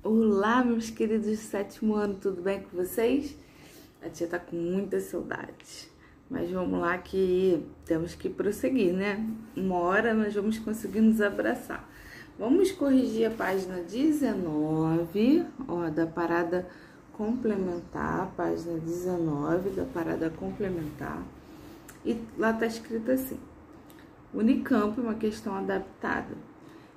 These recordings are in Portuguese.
Olá, meus queridos do sétimo ano, tudo bem com vocês? A tia tá com muita saudade, mas vamos lá que temos que prosseguir, né? Uma hora nós vamos conseguir nos abraçar. Vamos corrigir a página 19, ó, da parada complementar, página 19 da parada complementar. E lá tá escrito assim: Unicamp, uma questão adaptada.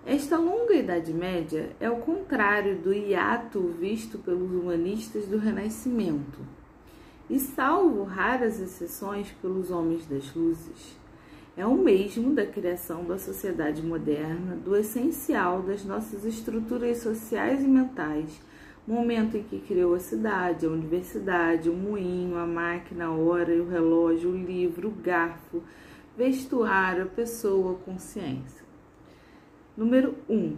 Esta longa Idade Média é o contrário do hiato visto pelos humanistas do Renascimento, e salvo raras exceções pelos homens das luzes. É o mesmo da criação da sociedade moderna, do essencial das nossas estruturas sociais e mentais, momento em que criou a cidade, a universidade, o moinho, a máquina, a hora e o relógio, o livro, o garfo, vestuário, a pessoa, a consciência. Número 1.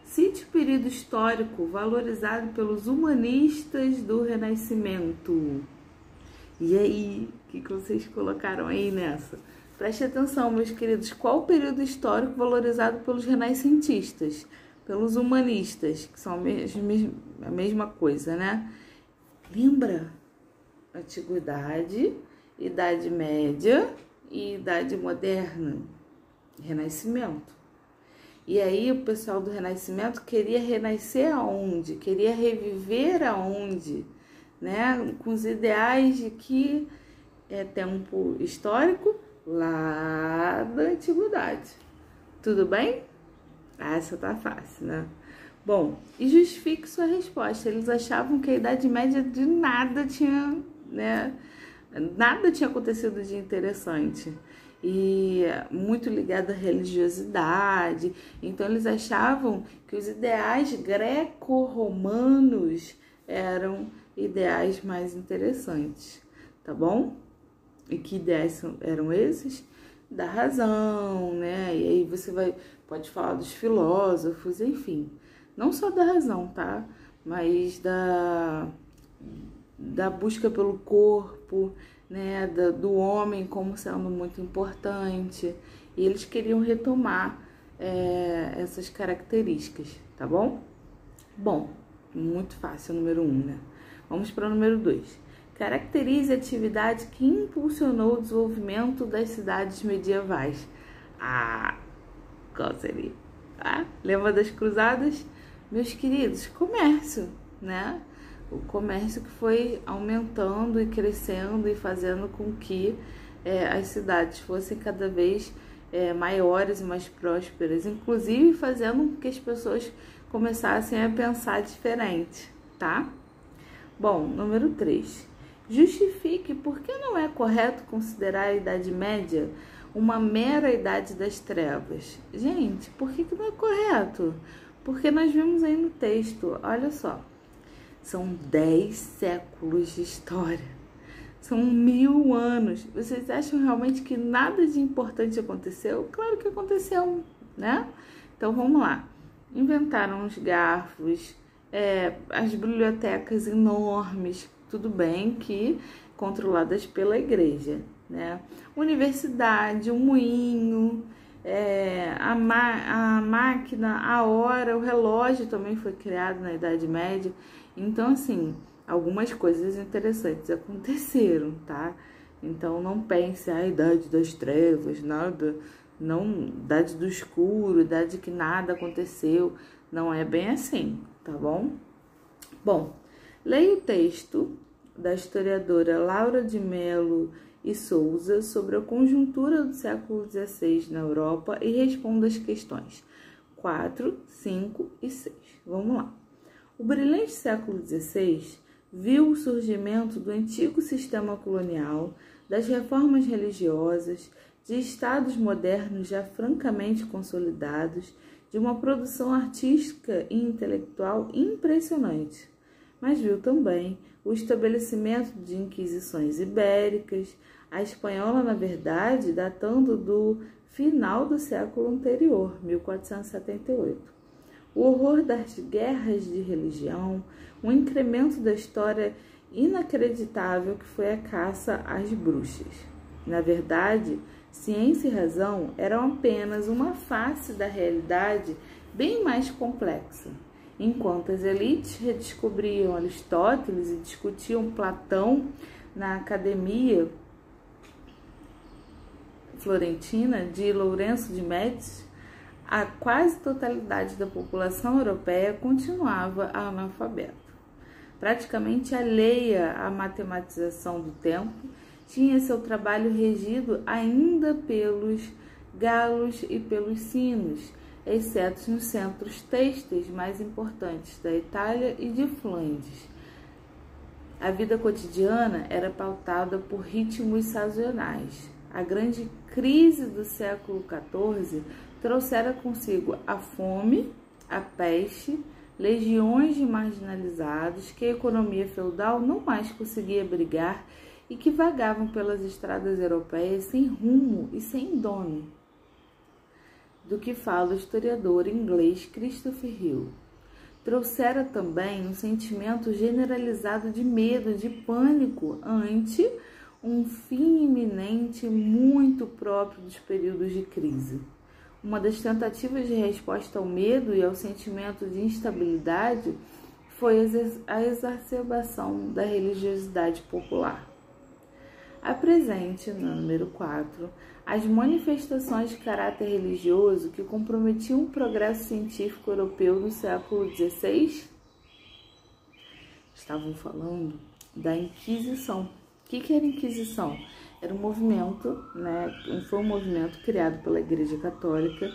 Cite o período histórico valorizado pelos humanistas do Renascimento. E aí, o que vocês colocaram aí nessa? Preste atenção, meus queridos, qual o período histórico valorizado pelos renascentistas? Pelos humanistas, que são a mesma coisa, né? Lembra? Antiguidade, Idade Média e Idade Moderna. Renascimento. E aí o pessoal do Renascimento queria renascer aonde? Queria reviver aonde? Né? Com os ideais de que é tempo histórico lá da Antiguidade. Tudo bem? Essa tá fácil, né? Bom, e justifique sua resposta. Eles achavam que a Idade Média de nada tinha, né? Nada tinha acontecido de interessante. E muito ligado à religiosidade. Então eles achavam que os ideais greco-romanos eram ideais mais interessantes, tá bom? E que ideais eram esses? Da razão, né? E aí você pode falar dos filósofos, enfim. Não só da razão, tá? Mas da busca pelo corpo, né, do homem como sendo muito importante, e eles queriam retomar essas características, tá bom? Bom, muito fácil o número 1, né? Vamos para o número 2. Caracterize a atividade que impulsionou o desenvolvimento das cidades medievais. Qual seria? Lembra das cruzadas? Meus queridos, comércio, né? O comércio que foi aumentando e crescendo e fazendo com que as cidades fossem cada vez maiores e mais prósperas, inclusive fazendo com que as pessoas começassem a pensar diferente, tá? Bom, número 3. Justifique por que não é correto considerar a Idade Média uma mera Idade das Trevas. Gente, por que não é correto? Porque nós vimos aí no texto, olha só. São 10 séculos de história. São 1000 anos. Vocês acham realmente que nada de importante aconteceu? Claro que aconteceu, né? Então, vamos lá. Inventaram os garfos, as bibliotecas enormes, tudo bem que controladas pela igreja, né? Universidade, o moinho, a máquina, a hora, o relógio também foi criado na Idade Média. Então, assim, algumas coisas interessantes aconteceram, tá? Então, não pense, a Idade das Trevas, nada, não, Idade do Escuro, Idade que nada aconteceu. Não é bem assim, tá bom? Bom, leia o texto da historiadora Laura de Mello e Souza sobre a conjuntura do século XVI na Europa e responda as questões 4, 5 e 6. Vamos lá. O brilhante século XVI viu o surgimento do antigo sistema colonial, das reformas religiosas, de estados modernos já francamente consolidados, de uma produção artística e intelectual impressionante. Mas viu também o estabelecimento de inquisições ibéricas, a espanhola, na verdade, datando do final do século anterior, 1478. O horror das guerras de religião, um incremento da história inacreditável que foi a caça às bruxas. Na verdade, ciência e razão eram apenas uma face da realidade bem mais complexa. Enquanto as elites redescobriam Aristóteles e discutiam Platão na Academia Florentina de Lourenço de Médici, a quase totalidade da população europeia continuava analfabeta. Praticamente alheia à matematização do tempo, tinha seu trabalho regido ainda pelos galos e pelos sinos, exceto nos centros têxteis mais importantes da Itália e de Flandres. A vida cotidiana era pautada por ritmos sazonais. A grande crise do século XIV trouxera consigo a fome, a peste, legiões de marginalizados que a economia feudal não mais conseguia abrigar e que vagavam pelas estradas europeias sem rumo e sem dono. Do que fala o historiador inglês Christopher Hill. Trouxera também um sentimento generalizado de medo, de pânico ante um fim iminente muito próprio dos períodos de crise. Uma das tentativas de resposta ao medo e ao sentimento de instabilidade foi a exacerbação da religiosidade popular. Apresente, no número 4, as manifestações de caráter religioso que comprometiam o progresso científico europeu no século XVI. Estavam falando da Inquisição. O que era a Inquisição? Era um movimento, foi um movimento criado pela Igreja Católica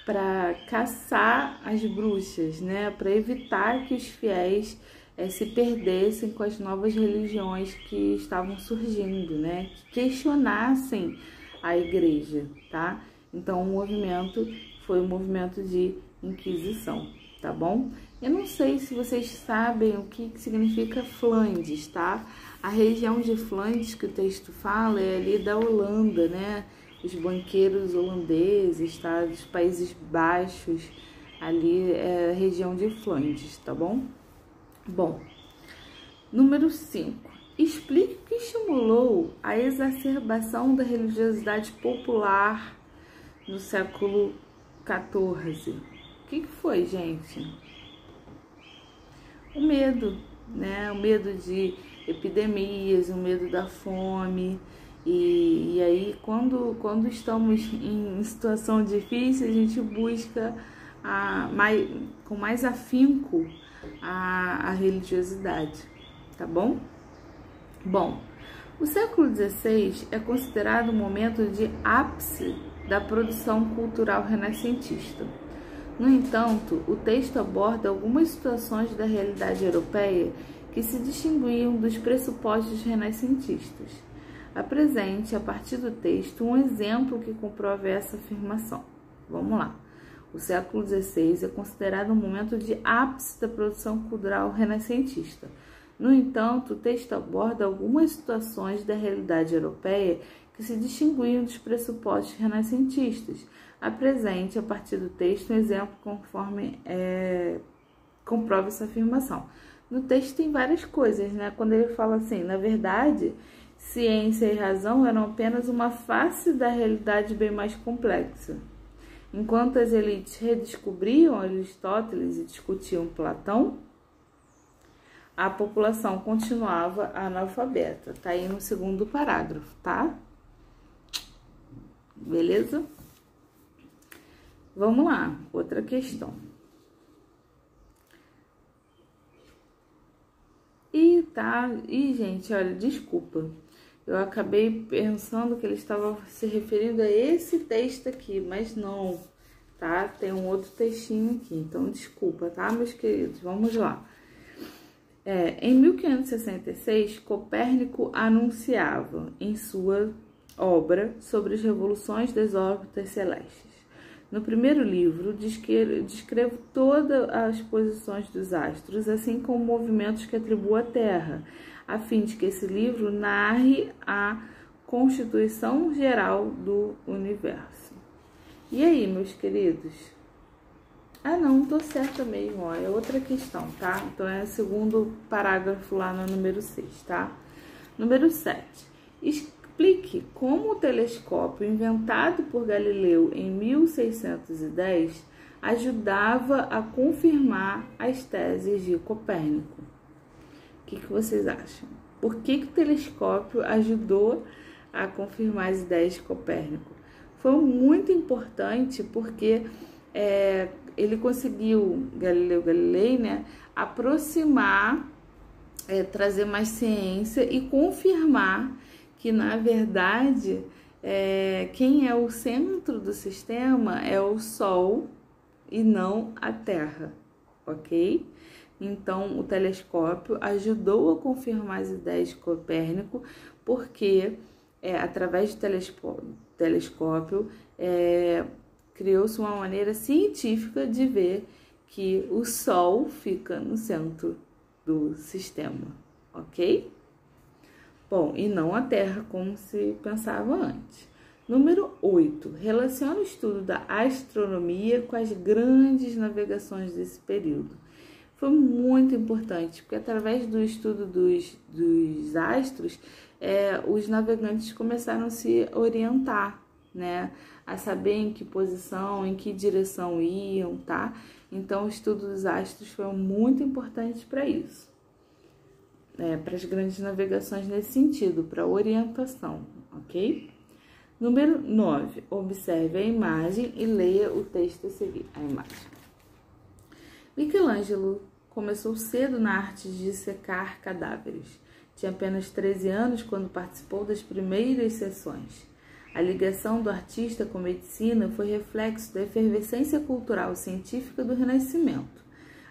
para caçar as bruxas, para evitar que os fiéis se perdessem com as novas religiões que estavam surgindo, que questionassem a Igreja, tá? Então o movimento foi um movimento de Inquisição, tá bom? Eu não sei se vocês sabem o que significa Flandres, tá? A região de Flandres que o texto fala é ali da Holanda, Os banqueiros holandeses, tá? Dos Países Baixos, ali é a região de Flandres, tá bom? Bom, número 5. Explique o que estimulou a exacerbação da religiosidade popular no século XIV. O que foi, gente? O medo, O medo de epidemias, o medo da fome. E aí, quando estamos em situação difícil, a gente busca com mais afinco a religiosidade, tá bom? Bom, o século XVI é considerado um momento de ápice da produção cultural renascentista. No entanto, o texto aborda algumas situações da realidade europeia que se distinguiam dos pressupostos renascentistas. Apresente, a partir do texto, um exemplo que comprove essa afirmação. Vamos lá. O século XVI é considerado um momento de ápice da produção cultural renascentista. No entanto, o texto aborda algumas situações da realidade europeia que se distinguiam dos pressupostos renascentistas. Apresente, a partir do texto, um exemplo conforme comprova essa afirmação. No texto tem várias coisas, Quando ele fala assim, na verdade, ciência e razão eram apenas uma face da realidade bem mais complexa. Enquanto as elites redescobriam Aristóteles e discutiam Platão, a população continuava analfabeta. Tá aí no segundo parágrafo, tá? Beleza? Vamos lá, outra questão. Gente, olha, desculpa. Eu acabei pensando que ele estava se referindo a esse texto aqui, mas não, tá? Tem um outro textinho aqui, então desculpa, tá, meus queridos? Vamos lá. Em 1566, Copérnico anunciava em sua obra sobre as revoluções das órbitas celestes. No primeiro livro, descrevo todas as posições dos astros, assim como movimentos que atribuo à Terra, a fim de que esse livro narre a constituição geral do universo. E aí, meus queridos? Não, tô certa mesmo, é outra questão, tá? Então, é o segundo parágrafo lá no número 6, tá? Número 7. Explique como o telescópio inventado por Galileu em 1610 ajudava a confirmar as teses de Copérnico. O que vocês acham? Por que o telescópio ajudou a confirmar as ideias de Copérnico? Foi muito importante porque ele conseguiu, Galileu Galilei, né, aproximar, trazer mais ciência e confirmar que, na verdade, quem é o centro do sistema é o Sol e não a Terra, ok? Então, o telescópio ajudou a confirmar as ideias de Copérnico, porque, através do telescópio, criou-se uma maneira científica de ver que o Sol fica no centro do sistema, ok? Bom, e não a Terra, como se pensava antes. Número 8. Relaciona o estudo da astronomia com as grandes navegações desse período. Foi muito importante, porque através do estudo dos astros, os navegantes começaram a se orientar, né? A saber em que posição, em que direção iam, tá? Então, o estudo dos astros foi muito importante para isso. Para as grandes navegações nesse sentido, para orientação, ok? Número 9. Observe a imagem e leia o texto a seguir. A imagem. Michelangelo começou cedo na arte de dissecar cadáveres. Tinha apenas 13 anos quando participou das primeiras sessões. A ligação do artista com a medicina foi reflexo da efervescência cultural e científica do Renascimento.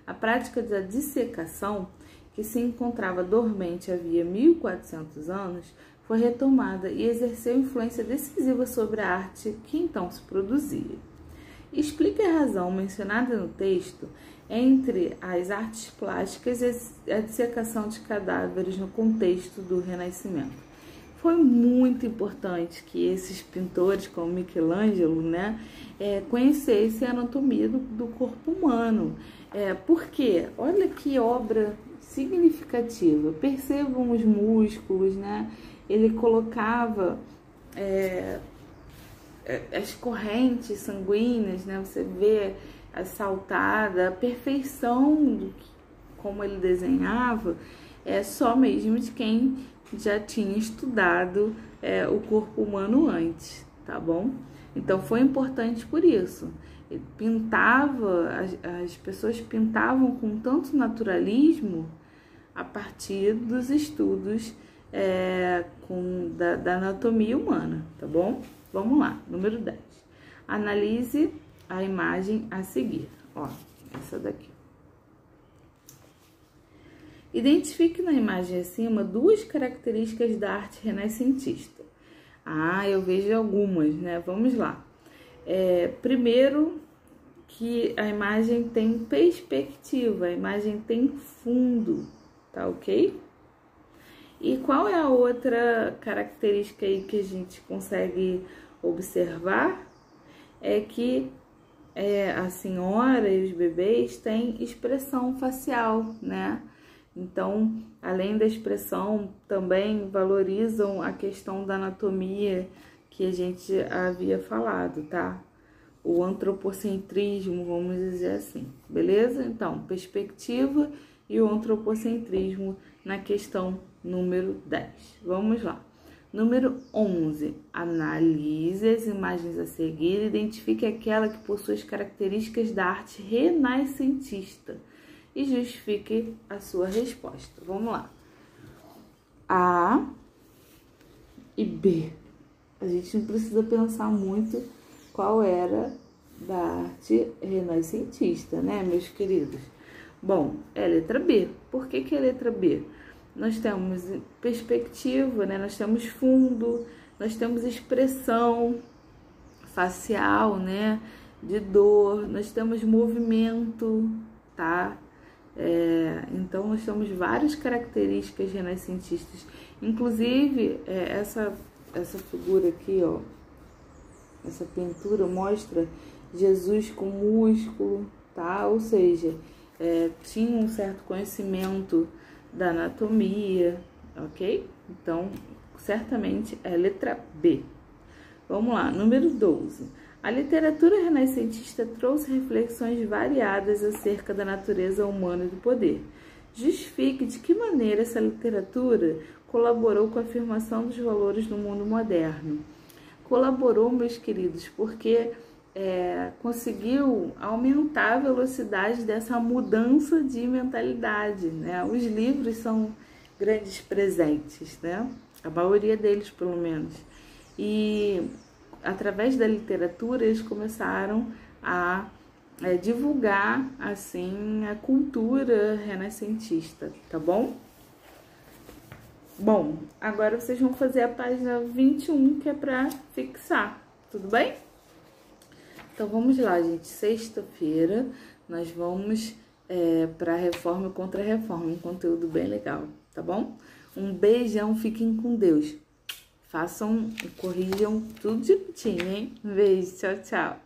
A prática da dissecação, que se encontrava dormente havia 1400 anos, foi retomada e exerceu influência decisiva sobre a arte que então se produzia. Explica a razão mencionada no texto entre as artes plásticas e a dissecação de cadáveres no contexto do Renascimento. Foi muito importante que esses pintores, como Michelangelo, né, conhecessem a anatomia do corpo humano. Por quê? Olha que obra significativa. Percebam os músculos, né? Ele colocava as correntes sanguíneas, né? Você vê a saltada, a perfeição como ele desenhava, só mesmo de quem já tinha estudado o corpo humano antes, tá bom? Então foi importante por isso. Ele pintava, as pessoas pintavam com tanto naturalismo a partir dos estudos da anatomia humana, tá bom? Vamos lá, número 10. Analise a imagem a seguir. Ó, essa daqui. Identifique na imagem acima duas características da arte renascentista. Eu vejo algumas, né? Vamos lá. Primeiro, que a imagem tem perspectiva, a imagem tem fundo, tá ok? E qual é a outra característica aí que a gente consegue observar? É que a senhora e os bebês têm expressão facial, né? Então, além da expressão, também valorizam a questão da anatomia que a gente havia falado, tá? O antropocentrismo, vamos dizer assim, beleza? Então, perspectiva e o antropocentrismo na questão número 10. Vamos lá. Número 11. Analise as imagens a seguir e identifique aquela que possui as características da arte renascentista e justifique a sua resposta. Vamos lá. A e B. A gente não precisa pensar muito qual era da arte renascentista, né, meus queridos? Bom, é a letra B. Por que é a letra B? Nós temos perspectiva, né? Nós temos fundo, nós temos expressão facial, né? De dor, nós temos movimento, tá? Então, nós temos várias características renascentistas. Inclusive, essa figura aqui, ó, essa pintura mostra Jesus com músculo, tá? Ou seja, tinha um certo conhecimento da anatomia, ok? Então, certamente é a letra B. Vamos lá, número 12. A literatura renascentista trouxe reflexões variadas acerca da natureza humana e do poder. Justifique de que maneira essa literatura colaborou com a afirmação dos valores no mundo moderno. Colaborou, meus queridos, porque conseguiu aumentar a velocidade dessa mudança de mentalidade, né? Os livros são grandes presentes, né? A maioria deles, pelo menos. E através da literatura eles começaram a divulgar assim a cultura renascentista, tá bom? Bom, agora vocês vão fazer a página 21, que é para fixar, tudo bem? Então vamos lá, gente. Sexta-feira nós vamos para Reforma e Contra-Reforma, um conteúdo bem legal, tá bom? Um beijão, fiquem com Deus. Façam e corrijam tudo direitinho, hein? Um beijo, tchau, tchau.